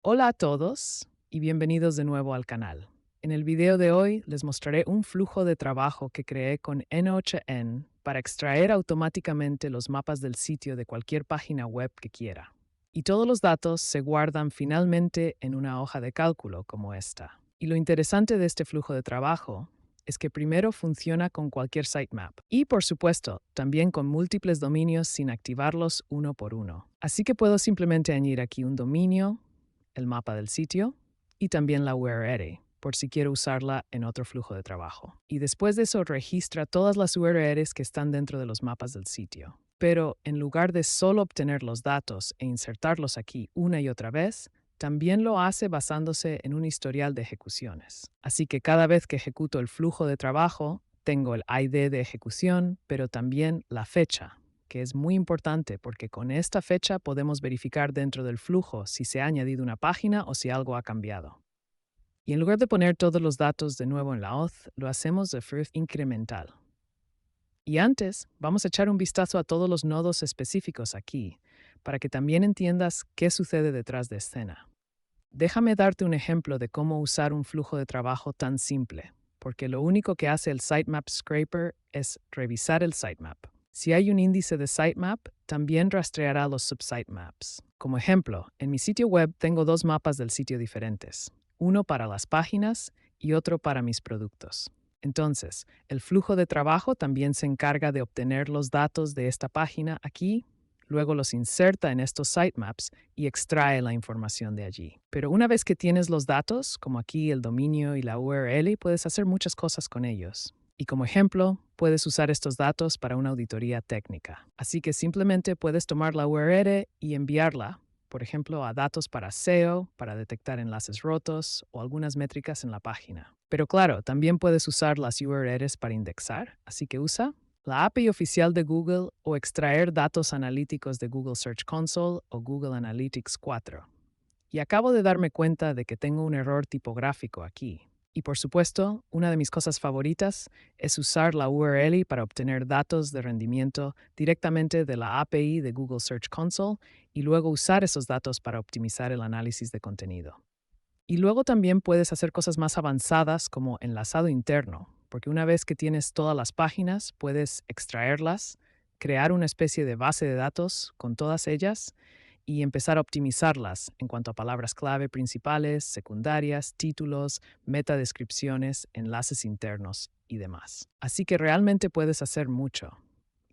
Hola a todos y bienvenidos de nuevo al canal. En el video de hoy les mostraré un flujo de trabajo que creé con N8N para extraer automáticamente los mapas del sitio de cualquier página web que quiera. Y todos los datos se guardan finalmente en una hoja de cálculo como esta. Y lo interesante de este flujo de trabajo es que primero funciona con cualquier sitemap y, por supuesto, también con múltiples dominios sin activarlos uno por uno. Así que puedo simplemente añadir aquí un dominio, el mapa del sitio y también la URL, por si quiero usarla en otro flujo de trabajo. Y después de eso registra todas las URLs que están dentro de los mapas del sitio. Pero en lugar de solo obtener los datos e insertarlos aquí una y otra vez, también lo hace basándose en un historial de ejecuciones. Así que cada vez que ejecuto el flujo de trabajo, tengo el ID de ejecución, pero también la fecha, que es muy importante porque con esta fecha podemos verificar dentro del flujo si se ha añadido una página o si algo ha cambiado. Y en lugar de poner todos los datos de nuevo en la hoz, lo hacemos de forma incremental. Y antes, vamos a echar un vistazo a todos los nodos específicos aquí, para que también entiendas qué sucede detrás de escena. Déjame darte un ejemplo de cómo usar un flujo de trabajo tan simple, porque lo único que hace el Sitemap Scraper es revisar el sitemap. Si hay un índice de sitemap, también rastreará los subsitemaps. Como ejemplo, en mi sitio web tengo dos mapas del sitio diferentes, uno para las páginas y otro para mis productos. Entonces, el flujo de trabajo también se encarga de obtener los datos de esta página aquí, luego los inserta en estos sitemaps y extrae la información de allí. Pero una vez que tienes los datos, como aquí el dominio y la URL, puedes hacer muchas cosas con ellos. Y como ejemplo, puedes usar estos datos para una auditoría técnica. Así que simplemente puedes tomar la URL y enviarla, por ejemplo, a datos para SEO, para detectar enlaces rotos o algunas métricas en la página. Pero claro, también puedes usar las URLs para indexar, así que usa la API oficial de Google o extraer datos analíticos de Google Search Console o Google Analytics 4. Y acabo de darme cuenta de que tengo un error tipográfico aquí. Y por supuesto, una de mis cosas favoritas es usar la URL para obtener datos de rendimiento directamente de la API de Google Search Console y luego usar esos datos para optimizar el análisis de contenido. Y luego también puedes hacer cosas más avanzadas como enlazado interno, porque una vez que tienes todas las páginas, puedes extraerlas, crear una especie de base de datos con todas ellas y empezar a optimizarlas en cuanto a palabras clave principales, secundarias, títulos, metadescripciones, enlaces internos y demás. Así que realmente puedes hacer mucho.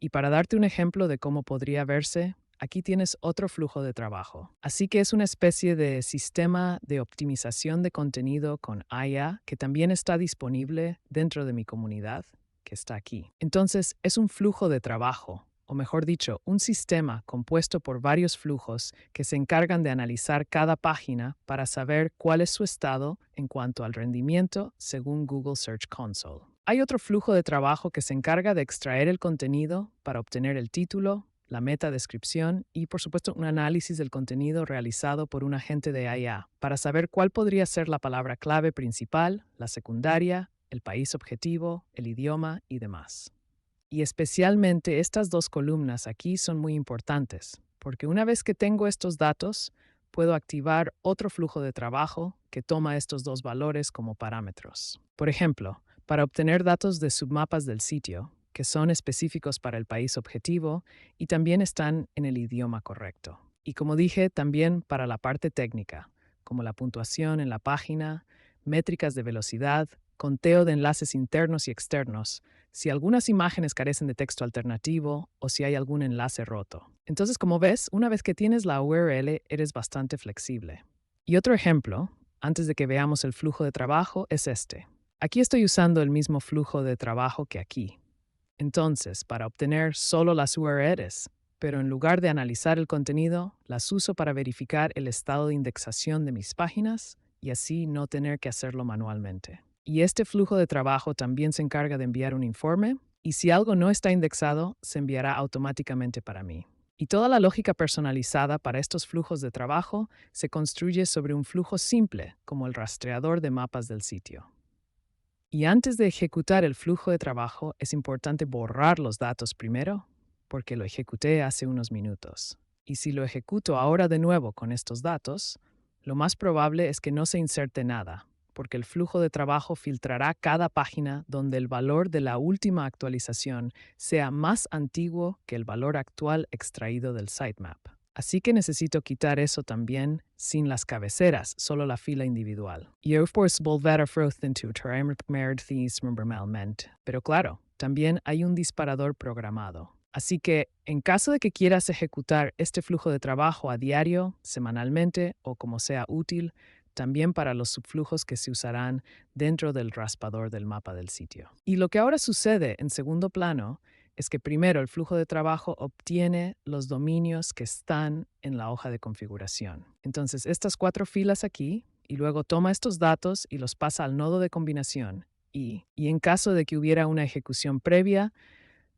Y para darte un ejemplo de cómo podría verse, aquí tienes otro flujo de trabajo. Así que es una especie de sistema de optimización de contenido con IA que también está disponible dentro de mi comunidad, que está aquí. Entonces, es un flujo de trabajo, o mejor dicho, un sistema compuesto por varios flujos que se encargan de analizar cada página para saber cuál es su estado en cuanto al rendimiento según Google Search Console. Hay otro flujo de trabajo que se encarga de extraer el contenido para obtener el título, la metadescripción y, por supuesto, un análisis del contenido realizado por un agente de IA para saber cuál podría ser la palabra clave principal, la secundaria, el país objetivo, el idioma y demás. Y especialmente estas dos columnas aquí son muy importantes, porque una vez que tengo estos datos, puedo activar otro flujo de trabajo que toma estos dos valores como parámetros. Por ejemplo, para obtener datos de submapas del sitio, que son específicos para el país objetivo y también están en el idioma correcto. Y como dije, también para la parte técnica, como la puntuación en la página, métricas de velocidad, conteo de enlaces internos y externos, si algunas imágenes carecen de texto alternativo o si hay algún enlace roto. Entonces, como ves, una vez que tienes la URL, eres bastante flexible. Y otro ejemplo, antes de que veamos el flujo de trabajo, es este. Aquí estoy usando el mismo flujo de trabajo que aquí. Entonces, para obtener solo las URLs, pero en lugar de analizar el contenido, las uso para verificar el estado de indexación de mis páginas y así no tener que hacerlo manualmente. Y este flujo de trabajo también se encarga de enviar un informe y si algo no está indexado, se enviará automáticamente para mí. Y toda la lógica personalizada para estos flujos de trabajo se construye sobre un flujo simple, como el rastreador de mapas del sitio. Y antes de ejecutar el flujo de trabajo, es importante borrar los datos primero, porque lo ejecuté hace unos minutos. Y si lo ejecuto ahora de nuevo con estos datos, Lo más probable es que no se inserte nada, porque el flujo de trabajo filtrará cada página donde el valor de la última actualización sea más antiguo que el valor actual extraído del sitemap. Así que necesito quitar eso también sin las cabeceras, solo la fila individual. Pero claro, también hay un disparador programado. Así que, en caso de que quieras ejecutar este flujo de trabajo a diario, semanalmente o como sea útil, también para los subflujos que se usarán dentro del raspador del mapa del sitio. Y lo que ahora sucede en segundo plano es que primero el flujo de trabajo obtiene los dominios que están en la hoja de configuración. Entonces, estas 4 filas aquí, y luego toma estos datos y los pasa al nodo de combinación. Y en caso de que hubiera una ejecución previa,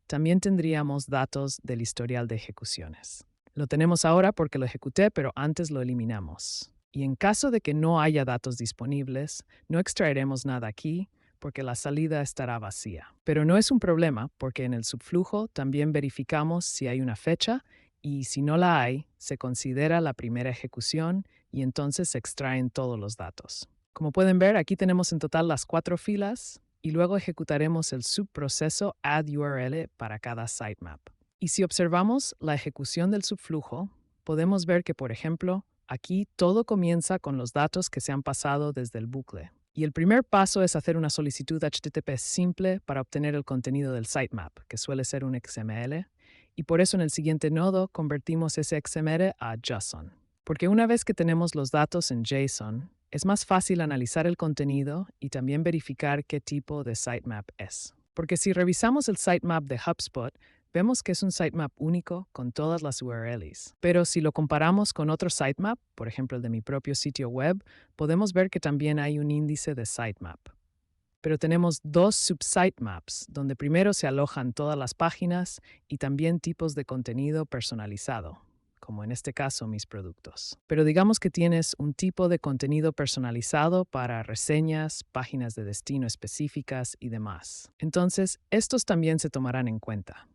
también tendríamos datos del historial de ejecuciones. Lo tenemos ahora porque lo ejecuté, pero antes lo eliminamos. Y en caso de que no haya datos disponibles, no extraeremos nada aquí porque la salida estará vacía. Pero no es un problema porque en el subflujo también verificamos si hay una fecha y si no la hay, se considera la primera ejecución y entonces se extraen todos los datos. Como pueden ver, aquí tenemos en total las 4 filas y luego ejecutaremos el subproceso add_url para cada sitemap. Y si observamos la ejecución del subflujo, podemos ver que, por ejemplo, aquí todo comienza con los datos que se han pasado desde el bucle. Y el primer paso es hacer una solicitud HTTP simple para obtener el contenido del sitemap, que suele ser un XML, y por eso en el siguiente nodo convertimos ese XML a JSON. Porque una vez que tenemos los datos en JSON, es más fácil analizar el contenido y también verificar qué tipo de sitemap es. Porque si revisamos el sitemap de HubSpot, vemos que es un sitemap único con todas las URLs. Pero si lo comparamos con otro sitemap, por ejemplo el de mi propio sitio web, podemos ver que también hay un índice de sitemap. Pero tenemos 2 subsitemaps, donde primero se alojan todas las páginas y también tipos de contenido personalizado, como en este caso mis productos. Pero digamos que tienes un tipo de contenido personalizado para reseñas, páginas de destino específicas y demás. Entonces, estos también se tomarán en cuenta.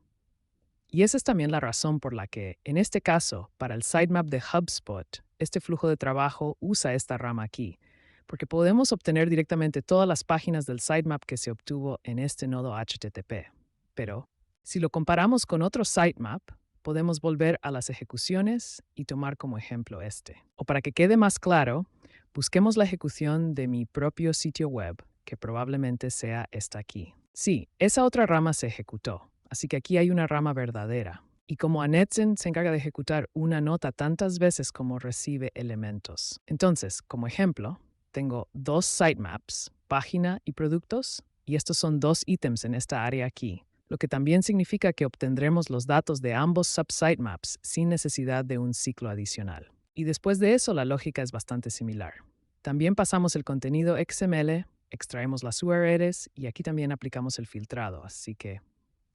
Y esa es también la razón por la que, en este caso, para el sitemap de HubSpot, este flujo de trabajo usa esta rama aquí, porque podemos obtener directamente todas las páginas del sitemap que se obtuvo en este nodo HTTP. Pero, si lo comparamos con otro sitemap, podemos volver a las ejecuciones y tomar como ejemplo este. O para que quede más claro, busquemos la ejecución de mi propio sitio web, que probablemente sea esta aquí. Sí, esa otra rama se ejecutó, así que aquí hay una rama verdadera. Y como Anetzen se encarga de ejecutar una nota tantas veces como recibe elementos. Entonces, como ejemplo, tengo 2 sitemaps, página y productos, y estos son 2 ítems en esta área aquí, lo que también significa que obtendremos los datos de ambos subsitemaps sin necesidad de un ciclo adicional. Y después de eso, la lógica es bastante similar. También pasamos el contenido XML, extraemos las URLs y aquí también aplicamos el filtrado, así que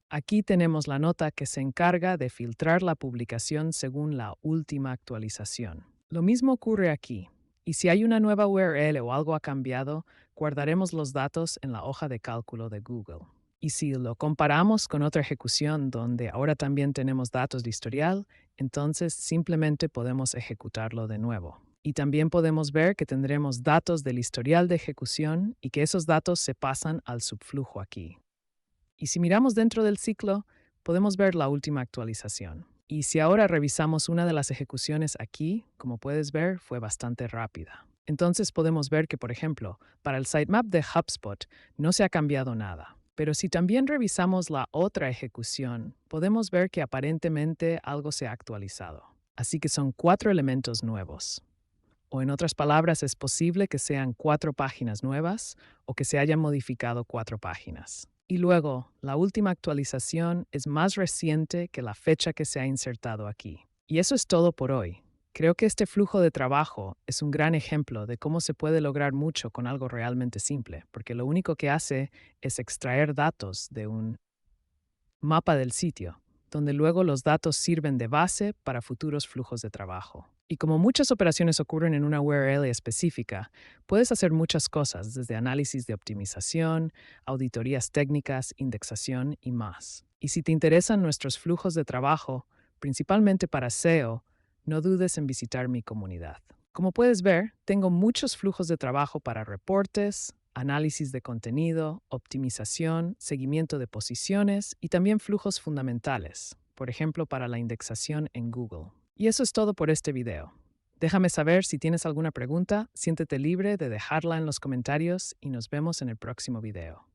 aquí tenemos la nota que se encarga de filtrar la publicación según la última actualización. Lo mismo ocurre aquí. Y si hay una nueva URL o algo ha cambiado, guardaremos los datos en la hoja de cálculo de Google. Y si lo comparamos con otra ejecución donde ahora también tenemos datos de historial, entonces simplemente podemos ejecutarlo de nuevo. Y también podemos ver que tendremos datos del historial de ejecución y que esos datos se pasan al subflujo aquí. Y si miramos dentro del ciclo, podemos ver la última actualización. Y si ahora revisamos una de las ejecuciones aquí, como puedes ver, fue bastante rápida. Entonces podemos ver que, por ejemplo, para el sitemap de HubSpot no se ha cambiado nada. Pero si también revisamos la otra ejecución, podemos ver que aparentemente algo se ha actualizado. Así que son 4 elementos nuevos. O en otras palabras, es posible que sean 4 páginas nuevas o que se hayan modificado 4 páginas. Y luego, la última actualización es más reciente que la fecha que se ha insertado aquí. Y eso es todo por hoy. Creo que este flujo de trabajo es un gran ejemplo de cómo se puede lograr mucho con algo realmente simple, porque lo único que hace es extraer datos de un mapa del sitio, donde luego los datos sirven de base para futuros flujos de trabajo. Y como muchas operaciones ocurren en una URL específica, puedes hacer muchas cosas, desde análisis de optimización, auditorías técnicas, indexación y más. Y si te interesan nuestros flujos de trabajo, principalmente para SEO, no dudes en visitar mi comunidad. Como puedes ver, tengo muchos flujos de trabajo para reportes, análisis de contenido, optimización, seguimiento de posiciones y también flujos fundamentales, por ejemplo, para la indexación en Google. Y eso es todo por este video. Déjame saber si tienes alguna pregunta, siéntete libre de dejarla en los comentarios y nos vemos en el próximo video.